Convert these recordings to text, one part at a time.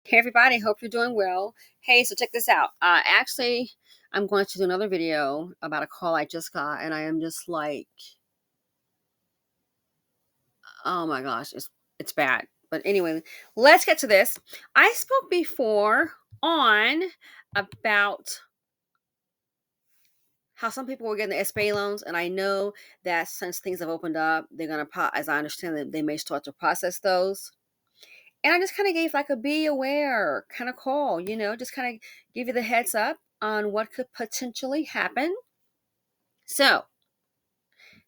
Hey everybody, hope you're doing well. Hey, so check this out. Actually, I'm going to do another video about a call I just got, and I am just like, oh my gosh, it's bad. But anyway, let's get to this. I spoke before on about how some people were getting the SBA loans, and I know that since things have opened up, they're gonna, as I understand it, they may start to process those. And I just kind of gave like a be aware kind of call, just kind of give you the heads up on what could potentially happen. So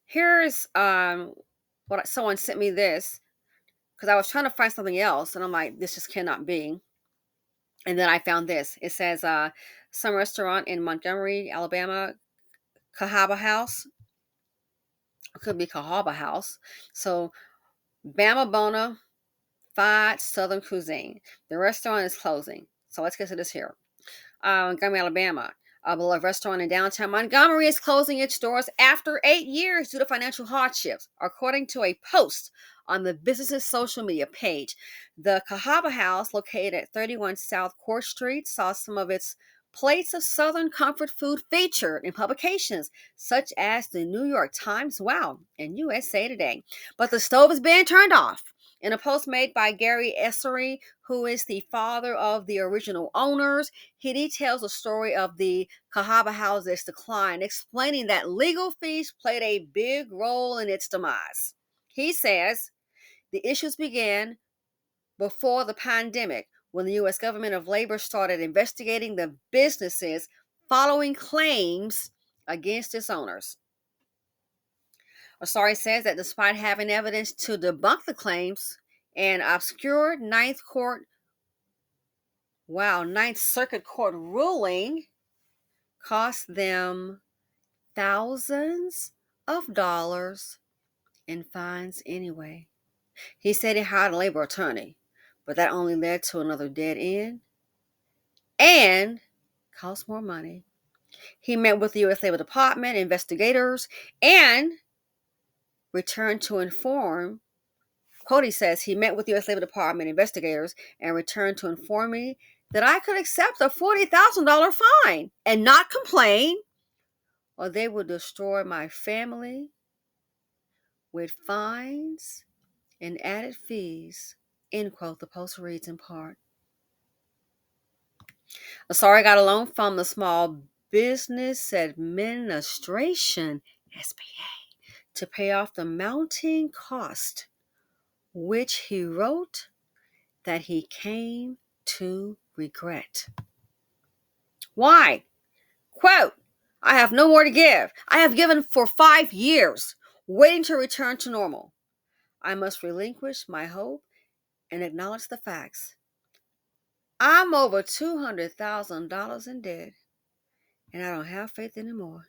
here's what someone sent me this because I was trying to find something else, and I'm like, this just cannot be. And then I found this. It says some restaurant in Montgomery, Alabama, Cahawba House. It could be Cahawba House. So Bama Bona fried Southern cuisine. The restaurant is closing. So let's get to this here. Montgomery, Alabama. A beloved restaurant in downtown Montgomery is closing its doors after 8 years due to financial hardships, according to a post on the business's social media page. The Cahawba House, located at 31 South Court Street, saw some of its plates of Southern comfort food featured in publications such as the New York Times, Wow, and USA Today. But the stove is being turned off. In a post made by Gary Essery, who is the father of the original owners, he details the story of the Cahawba House's decline, explaining that legal fees played a big role in its demise. He says the issues began before the pandemic, when the U.S. government of labor started investigating the businesses following claims against its owners. Osari says that despite having evidence to debunk the claims, an obscure Ninth Circuit Court ruling cost them thousands of dollars in fines anyway. He said he hired a labor attorney, but that only led to another dead end and cost more money. He met with the U.S. Labor Department investigators and returned to inform. Cody says he met with the U.S. Labor Department investigators and returned to inform me that I could accept a $40,000 fine and not complain, or they would destroy my family with fines and added fees. End quote. The post reads in part. Asari got a loan from the Small Business Administration, SBA, to pay off the mounting cost, which he wrote that he came to regret. Why? Quote, I have no more to give. I have given for 5 years, waiting to return to normal. I must relinquish my hope and acknowledge the facts. I'm over $200,000 in debt, and I don't have faith anymore.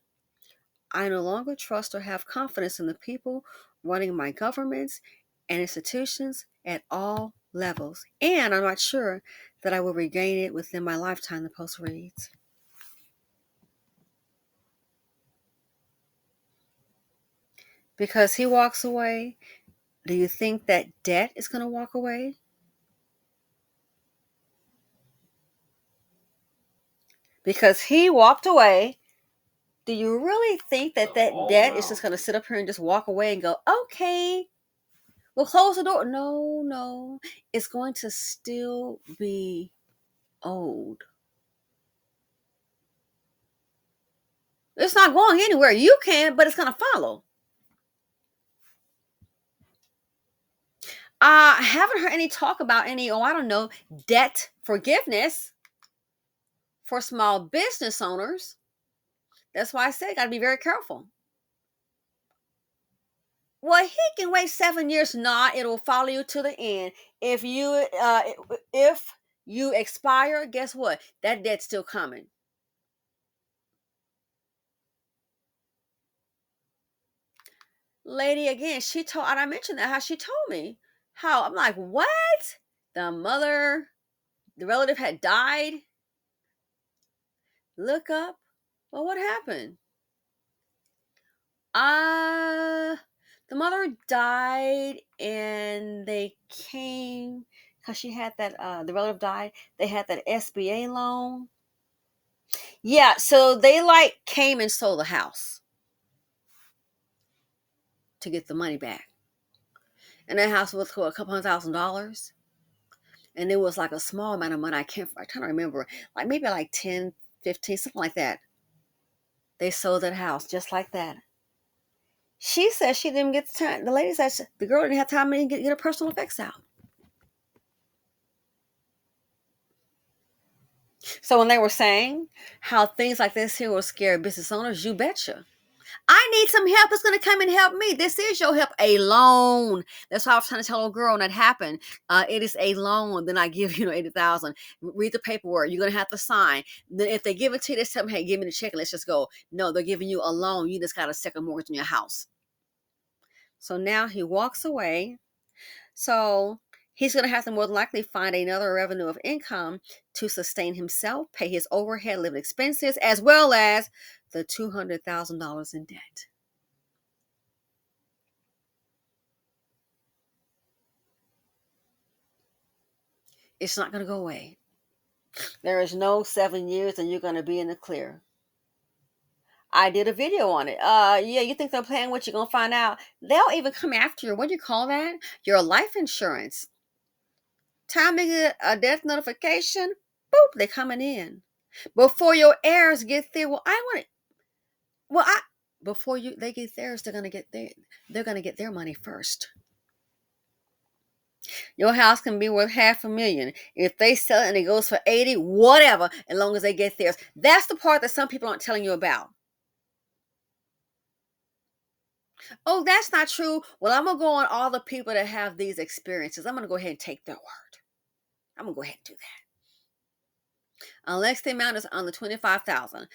I no longer trust or have confidence in the people running my governments and institutions at all levels, and I'm not sure that I will regain it within my lifetime, the post reads. Because he walks away, do you think that debt is going to walk away? Because he walked away, do you really think that debt is just going to sit up here and just walk away and go, okay, we'll close the door? No. It's going to still be owed. It's not going anywhere. You can, but it's going to follow. I haven't heard any talk about any, debt forgiveness for small business owners. That's why I say got to be very careful. Well, he can wait 7 years. Not, it'll follow you to the end. If you expire, guess what? That debt's still coming. Lady, again, she told, and I mentioned that how she told me how I'm like, what? The relative had died. Look up. Well, what happened? The mother died, and they came because she had that, the relative died. They had that SBA loan. Yeah, so they like came and sold the house to get the money back. And that house was for a couple $100,000. And it was like a small amount of money. I can't remember. Like maybe like 10, 15, something like that. They sold that house just like that. She said she didn't get the time. The lady said the girl didn't have time to get her personal effects out. So when they were saying how things like this here will scare business owners, you betcha. I need some help. It's going to come and help me. This is your help. A loan. That's why I was trying to tell a girl when that happened. It is a loan. Then I give you 80,000. Read the paperwork. You're going to have to sign. Then if they give it to you, they tell them, hey, give me the check and let's just go. No, they're giving you a loan. You just got a second mortgage on your house. So now he walks away. So he's going to have to more than likely find another revenue of income to sustain himself, pay his overhead, living expenses, as well as the $200,000 in debt. It's not going to go away. There is no 7 years and you're going to be in the clear. I did a video on it. Yeah, you think they're playing what you're going to find out. They'll even come after you. What do you call that? Your life insurance. Time to get a death notification, boop, they're coming in. Before your heirs get there, well, I, before they get theirs, they're going to get their money first. Your house can be worth $500,000. If they sell it and it goes for 80, whatever, as long as they get theirs. That's the part that some people aren't telling you about. Oh, that's not true. Well, I'm going to go on all the people that have these experiences. I'm going to go ahead and take their word. I'm going to go ahead and do that. Unless the amount is under 25,000.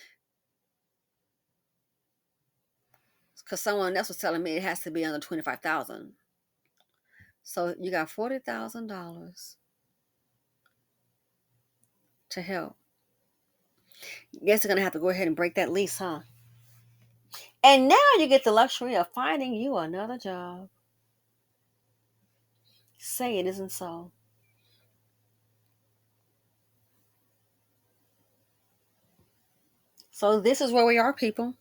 Because someone else was telling me it has to be under 25,000. So you got $40,000 to help. Guess they're going to have to go ahead and break that lease, huh? And now you get the luxury of finding you another job. Say it isn't so. So this is where we are, people.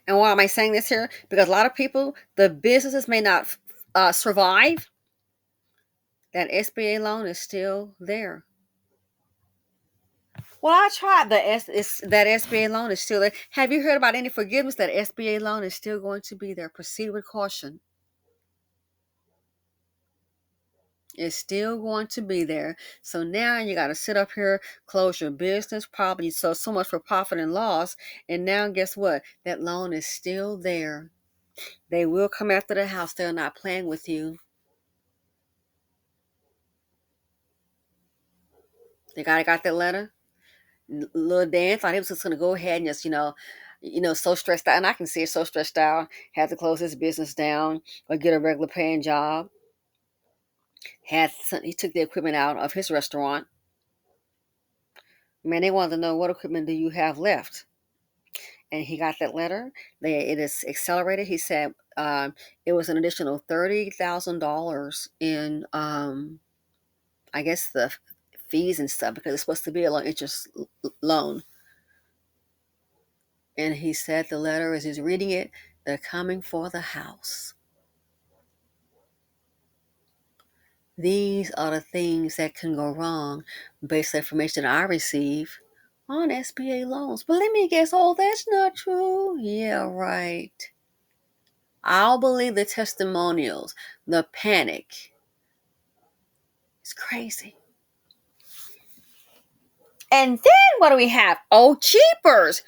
And why am I saying this here? Because a lot of people, the businesses may not survive. That SBA loan is still there. Well, I tried that SBA loan is still there. Have you heard about any forgiveness? That SBA loan is still going to be there. Proceed with caution. It's still going to be there. So now you got to sit up here, close your business, probably so much for profit and loss. And now guess what? That loan is still there. They will come after the house. They're not playing with you. The guy got that letter. Little Dan thought he was just going to go ahead and just, so stressed out. And I can see it, so stressed out. Had to close his business down or get a regular paying job. He took the equipment out of his restaurant. Man, they wanted to know, what equipment do you have left? And he got that letter. It is accelerated. He said it was an additional $30,000 in, I guess, the fees and stuff, because it's supposed to be a low interest loan. And he said the letter, as he's reading it, they're coming for the house. These are the things that can go wrong based on information I receive on SBA loans. But let me guess, oh, that's not true. Yeah, right. I'll believe the testimonials, the panic. It's crazy. And then what do we have? Oh, cheapers.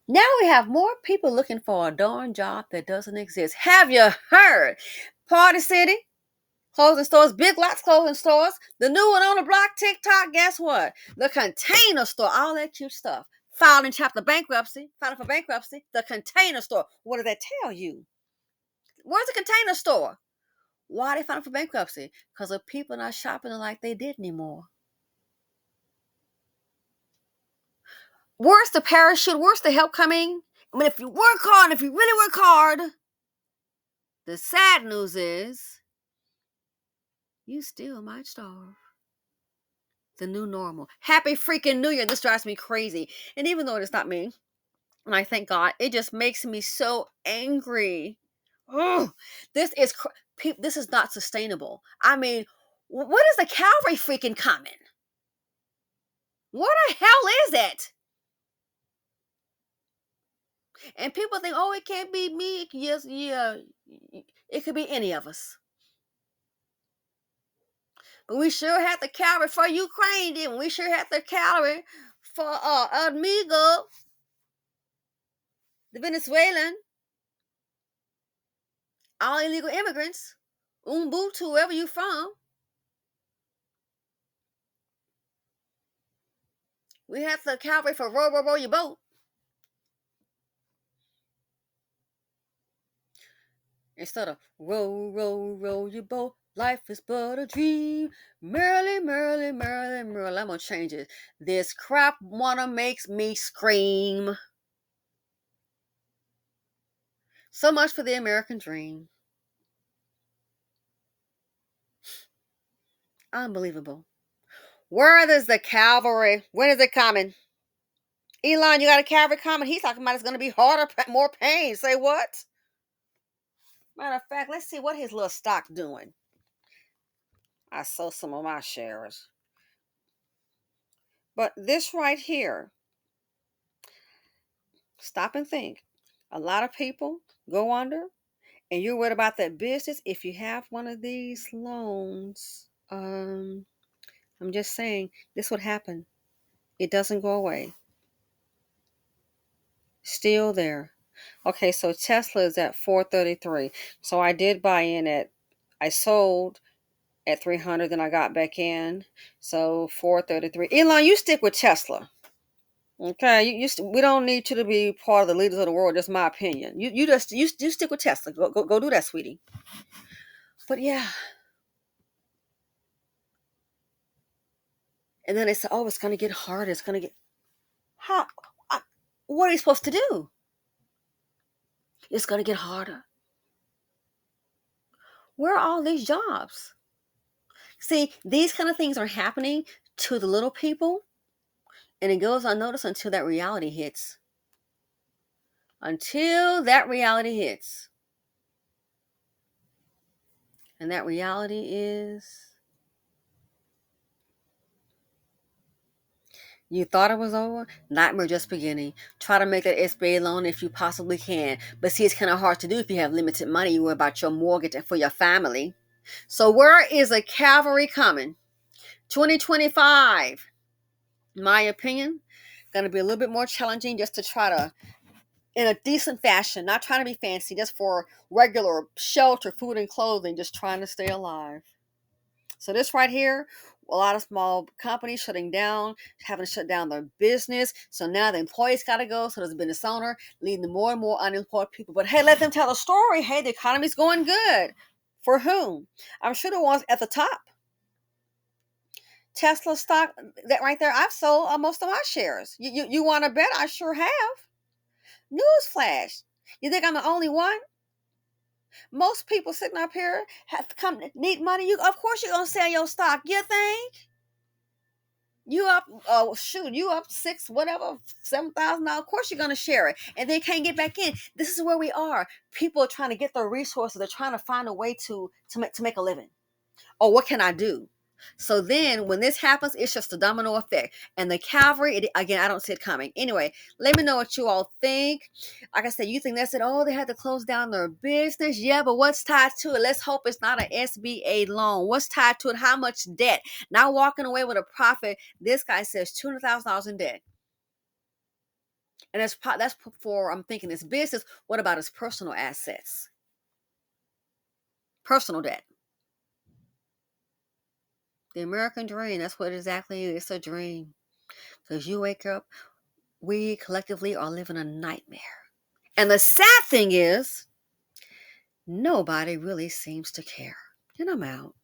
Now we have more people looking for a darn job that doesn't exist. Have you heard? Party City, clothing stores, Big Lots clothing stores, the new one on the block, TikTok, guess what? The Container Store, all that cute stuff. Filing for bankruptcy, the Container Store. What does that tell you? Where's the Container Store? Why are they filing for bankruptcy? Because of people not shopping like they did anymore. Where's the parachute? Where's the help coming? I mean, if you work hard, if you really work hard, the sad news is You still might starve. The new normal. Happy freaking New Year. This drives me crazy. And even though it's not me, and I thank God, it just makes me so angry. Oh, this is not sustainable. I mean, what is the Calvary freaking coming? What the hell is it? And people think, oh, it can't be me. Yes, yeah, it could be any of us. But we sure had the Calvary for Ukraine, didn't we? We sure had the Calvary for Amigo, the Venezuelan, all illegal immigrants, Ubuntu, wherever you from. We had the Calvary for row your boat. Instead of row your boat, life is but a dream. Merrily, merrily, merrily, merrily. I'm gonna change it. This crap wanna makes me scream. So much for the American dream. Unbelievable. Where is the cavalry? When is it coming? Elon, you got a cavalry coming? He's talking about it's gonna be harder, more pain. Say what? Matter of fact, let's see what his little stock doing. I sold some of my shares. But this right here, stop and think. A lot of people go under, and you're worried about that business. If you have one of these loans, I'm just saying this would happen. It doesn't go away. Still there. Okay, so Tesla is at 433. So I did buy in I sold at 300, then I got back in. So 433. Elon, you stick with Tesla. Okay, we don't need you to be part of the leaders of the world. That's my opinion. You stick with Tesla. Go do that, sweetie. But yeah, and then they say, oh, it's gonna get harder. It's gonna get how? What are you supposed to do? It's gonna get harder. Where are all these jobs? See, these kind of things are happening to the little people, and it goes unnoticed until that reality hits. Until that reality hits, and that reality is. You thought it was over? Nightmare just beginning. Try to make that SBA loan if you possibly can. But see, it's kind of hard to do if you have limited money. You worry about your mortgage and for your family. So where is a cavalry coming? 2025. In my opinion, going to be a little bit more challenging just to try to, in a decent fashion, not trying to be fancy, just for regular shelter, food, and clothing, just trying to stay alive. So this right here, a lot of small companies shutting down, having to shut down their business. So now the employees got to go. So there's a business owner leading to more and more unemployed people. But hey, let them tell the story. Hey, the economy's going good. For whom? I'm sure the ones at the top. Tesla stock, that right there, I've sold most of my shares. You want to bet? I sure have. Newsflash. You think I'm the only one? Most people sitting up here have to come need money. Of course you're gonna sell your stock. You think? You up, you up six, whatever, $7,000. Of course, you're gonna share it, and they can't get back in. This is where we are. People are trying to get their resources. They're trying to find a way to make a living. Or what can I do? So then, when this happens, it's just a domino effect. And the cavalry, again, I don't see it coming. Anyway, let me know what you all think. Like I said, you think that's it? Oh, they had to close down their business. Yeah, but what's tied to it? Let's hope it's not an SBA loan. What's tied to it? How much debt? Not walking away with a profit. This guy says $200,000 in debt. And that's for, I'm thinking, his business. What about his personal assets? Personal debt. The American dream, that's what exactly it is. It's a dream. Because you wake up, we collectively are living a nightmare. And the sad thing is, nobody really seems to care. And I'm out.